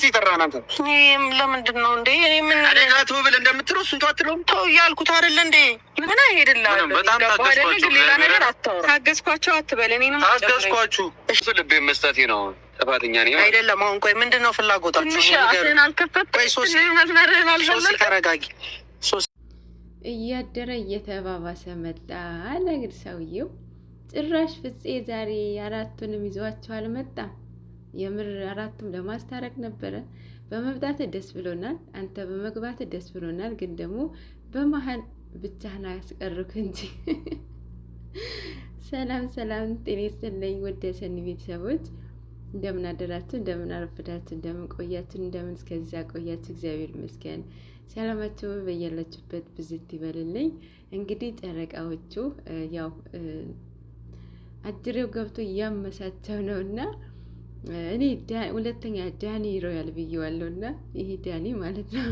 ይጠራን አንተ? እኔም ለምንድን ነው እንዴ? እኔ ምን አደጋ ትብል እንደምትለው እሱን ተዋትለውም ተው እያልኩት አይደለ እንዴ? ምን አይሄድልህ። በጣም ታገስኳቸው። ሌላ ነገር አታውራ። ታገስኳቸው አትበል። እኔንም ታገስኳችሁ። እሺ ልቤ መስጠቴ ነው ጥፋተኛ ነኝ አይደለም። አሁን ቆይ ምንድን ነው ፍላጎታችሁ? ተረጋጊ። እያደረ እየተባባሰ መጣ አለ እንግዲህ ሰውየው። ጭራሽ ፍፄ ዛሬ አራቱንም ይዘዋቸው አልመጣም። የምር አራቱም ለማስታረቅ ነበረ። በመምጣት ደስ ብሎናል፣ አንተ በመግባት ደስ ብሎናል። ግን ደግሞ በመሀል ብቻህን አያስቀሩክ እንጂ። ሰላም ሰላም፣ ጤና ይስጥልኝ ወደ ሰኒ ቤተሰቦች፣ እንደምን አደራችሁ፣ እንደምን አረፈዳችሁ፣ እንደምን ቆያችሁ፣ እንደምን እስከዚያ ቆያችሁ። እግዚአብሔር ይመስገን። ሰላማችሁ በያላችሁበት ብዝት ይበልልኝ። እንግዲህ ጨረቃዎቹ ያው አጅሬው ገብቶ እያመሳቸው ነውና እኔ ሁለተኛ ዳኒ ሮያል ብዬዋለሁና ይሄ ዳኒ ማለት ነው።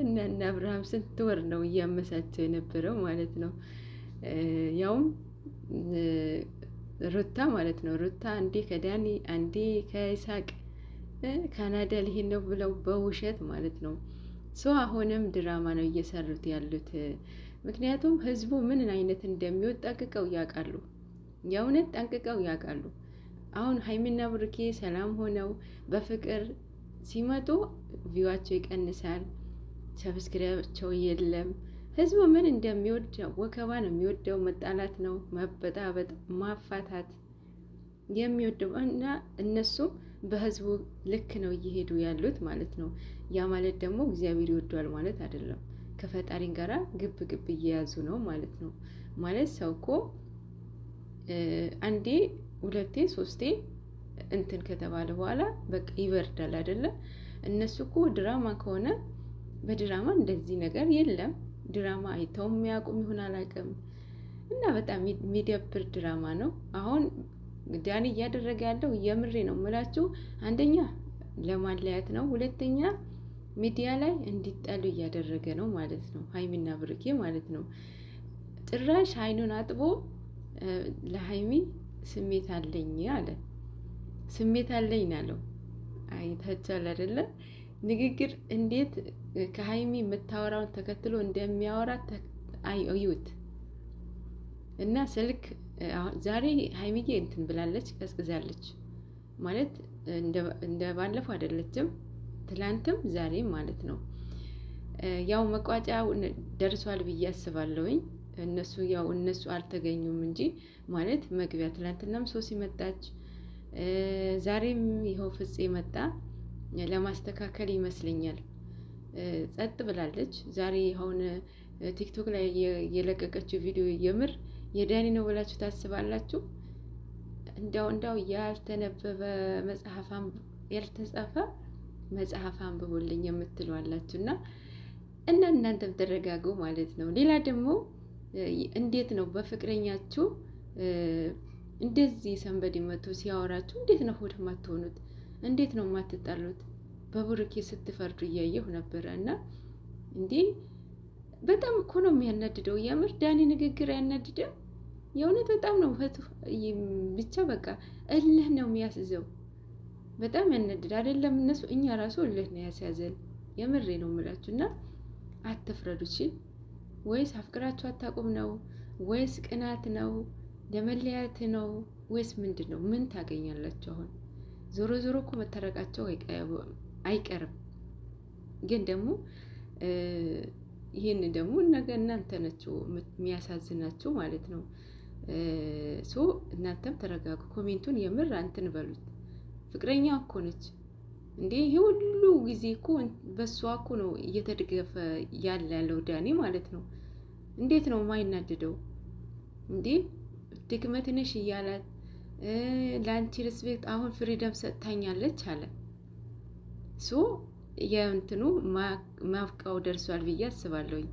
እና አብርሃም ስንት ወር ነው እያመሳቸው የነበረው ማለት ነው። ያውም ሩታ ማለት ነው። ሩታ አንዴ ከዳኒ አንዴ ከይሳቅ ካናዳ ሊሄድ ነው ብለው በውሸት ማለት ነው። አሁንም ድራማ ነው እየሰሩት ያሉት። ምክንያቱም ህዝቡ ምን አይነት እንደሚወድ ጠንቅቀው ያውቃሉ። የእውነት ጠንቅቀው ያውቃሉ። አሁን ሀይሚና ብሩኬ ሰላም ሆነው በፍቅር ሲመጡ ቪዋቸው ይቀንሳል፣ ሰብስክራይባቸው የለም። ህዝቡ ምን እንደሚወድ ወከባ ነው የሚወደው፣ መጣላት ነው፣ መበጣበጥ፣ ማፋታት የሚወደው እና እነሱም በህዝቡ ልክ ነው እየሄዱ ያሉት ማለት ነው። ያ ማለት ደግሞ እግዚአብሔር ይወደዋል ማለት አይደለም። ከፈጣሪን ጋራ ግብ ግብ እየያዙ ነው ማለት ነው። ማለት ሰው እኮ አንዴ ሁለቴ ሶስቴ እንትን ከተባለ በኋላ በቃ ይበርዳል አይደለ? እነሱ እኮ ድራማ ከሆነ በድራማ እንደዚህ ነገር የለም። ድራማ አይተውም የሚያውቁም ይሆን አላውቅም። እና በጣም የሚደብር ድራማ ነው። አሁን ዳኒ እያደረገ ያለው የምሬ ነው የምላችሁ፣ አንደኛ ለማለያት ነው፣ ሁለተኛ ሚዲያ ላይ እንዲጣሉ እያደረገ ነው ማለት ነው። ሀይሚና ብሩኬ ማለት ነው። ጭራሽ አይኑን አጥቦ ለሀይሚ ስሜት አለኝ አለ። ስሜት አለኝ ናለው። አይታችኋል አይደለ? ንግግር እንዴት ከሀይሚ የምታወራውን ተከትሎ እንደሚያወራ አዩት። እና ስልክ ዛሬ ሀይሚዬ እንትን ብላለች፣ ቀዝቅዛለች ማለት እንደ ባለፈው አይደለችም። ትላንትም ዛሬም ማለት ነው። ያው መቋጫ ደርሷል ብዬ አስባለሁኝ። እነሱ አልተገኙም እንጂ ማለት መግቢያ ትላንትናም ሶሲ መጣች፣ ዛሬም ይኸው ፍፄ መጣ። ለማስተካከል ይመስለኛል ጸጥ ብላለች። ዛሬ አሁን ቲክቶክ ላይ የለቀቀችው ቪዲዮ የምር የዳኒ ነው ብላችሁ ታስባላችሁ? እንዳው ያልተነበበ መጽሐፍ ያልተጻፈ መጽሐፍ አንብቦልኝ የምትሏላችሁ እና እናንተም ተረጋጉ ማለት ነው። ሌላ ደግሞ እንዴት ነው በፍቅረኛችሁ እንደዚህ ሰንበዲ መቶ ሲያወራችሁ እንዴት ነው ሆድ ማትሆኑት? እንዴት ነው ማትጣሉት? በብሩኬ ስትፈርዱ እያየሁ ነበረ እና እንዴ በጣም እኮ ነው የሚያናድደው። የምር ዳኒ ንግግር ያናድደው የእውነት በጣም ነው። ብቻ በቃ እልህ ነው የሚያስዘው። በጣም ያናድድ አይደለም እነሱ፣ እኛ ራሱ እልህ ነው ያስያዘን። የምሬ ነው የምላችሁ እና አትፍረዱ። ወይስ አፍቅራችሁ አታውቁም ነው? ወይስ ቅናት ነው? ለመለያየት ነው? ወይስ ምንድን ነው? ምን ታገኛላችሁ? አሁን ዞሮ ዞሮ እኮ መታረቃቸው አይቀርም። ግን ደግሞ ይህን ደግሞ ነገ እናንተ ናችሁ የሚያሳዝናችሁ ማለት ነው። እናንተም ተረጋጉ። ኮሜንቱን የምር እንትን በሉት። ፍቅረኛ እኮ ነች እንዴ! ይሄ ሁሉ ጊዜ እኮ በሷ እኮ ነው እየተደገፈ ያለው ዳኒ ማለት ነው። እንዴት ነው ማይናደደው እንዴ? ድክመትንሽ እያላት ለአንቺ ሪስፔክት አሁን ፍሪደም ሰጥታኛለች አለ። የእንትኑ ማፍቃው ደርሷል ብዬ አስባለሁኝ።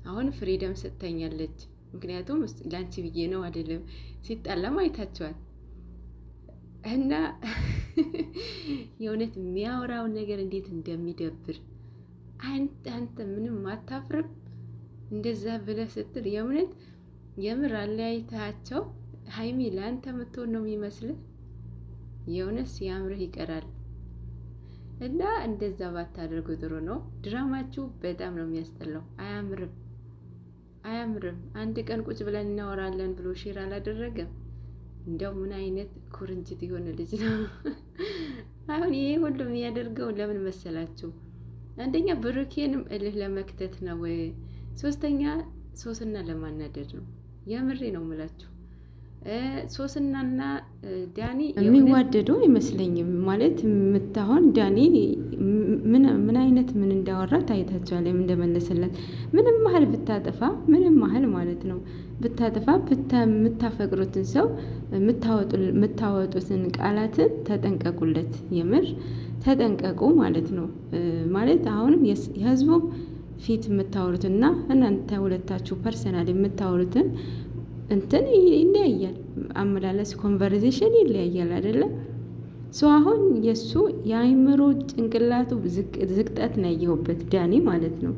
አሁን ፍሪደም ሰጥታኛለች፣ ምክንያቱም ለአንቺ ብዬ ነው አይደለም። ሲጣላም አይታችኋል። እና የእውነት የሚያወራውን ነገር እንዴት እንደሚደብር አንተ ምንም አታፍርም? እንደዛ ብለህ ስትል የምር አለያይታቸው ሀይሚ ለአንተ የምትሆን ነው የሚመስልህ? የእውነት ሲያምርህ ይቀራል። እና እንደዛ ባታደርጉ ጥሩ ነው። ድራማችሁ በጣም ነው የሚያስጠላው። አያምርም። አንድ ቀን ቁጭ ብለን እናወራለን ብሎ ሼር አላደረገም። እንደው ምን አይነት ኩርንችት የሆነ ልጅ ነው። አሁን ይሄ ሁሉ የሚያደርገው ለምን መሰላችሁ? አንደኛ ብሩኬንም እልህ ለመክተት ነው። ሶስተኛ ሶስና ለማናደድ ነው። የምሬ ነው የምላችሁ። ሶስናና ዳኒ የሚዋደዱ አይመስለኝም። ማለት የምታሆን ዳኒ ምን አይነት ምን እንዳወራ ታይታችኋል። እንደመለሰለት ምንም ያህል ብታጠፋ ምንም ያህል ማለት ነው ብታጠፋ የምታፈቅሩትን ሰው የምታወጡትን ቃላትን ተጠንቀቁለት። የምር ተጠንቀቁ ማለት ነው። ማለት አሁንም የህዝቡ ፊት የምታወሩትና እናንተ ሁለታችሁ ፐርሰናል የምታወሩትን እንትን ይለያያል። አመላለስ ኮንቨርሴሽን ይለያያል አይደለም። አሁን የሱ የአይምሮ ጭንቅላቱ ዝቅጠት ነው ያየሁበት ዳኒ ማለት ነው።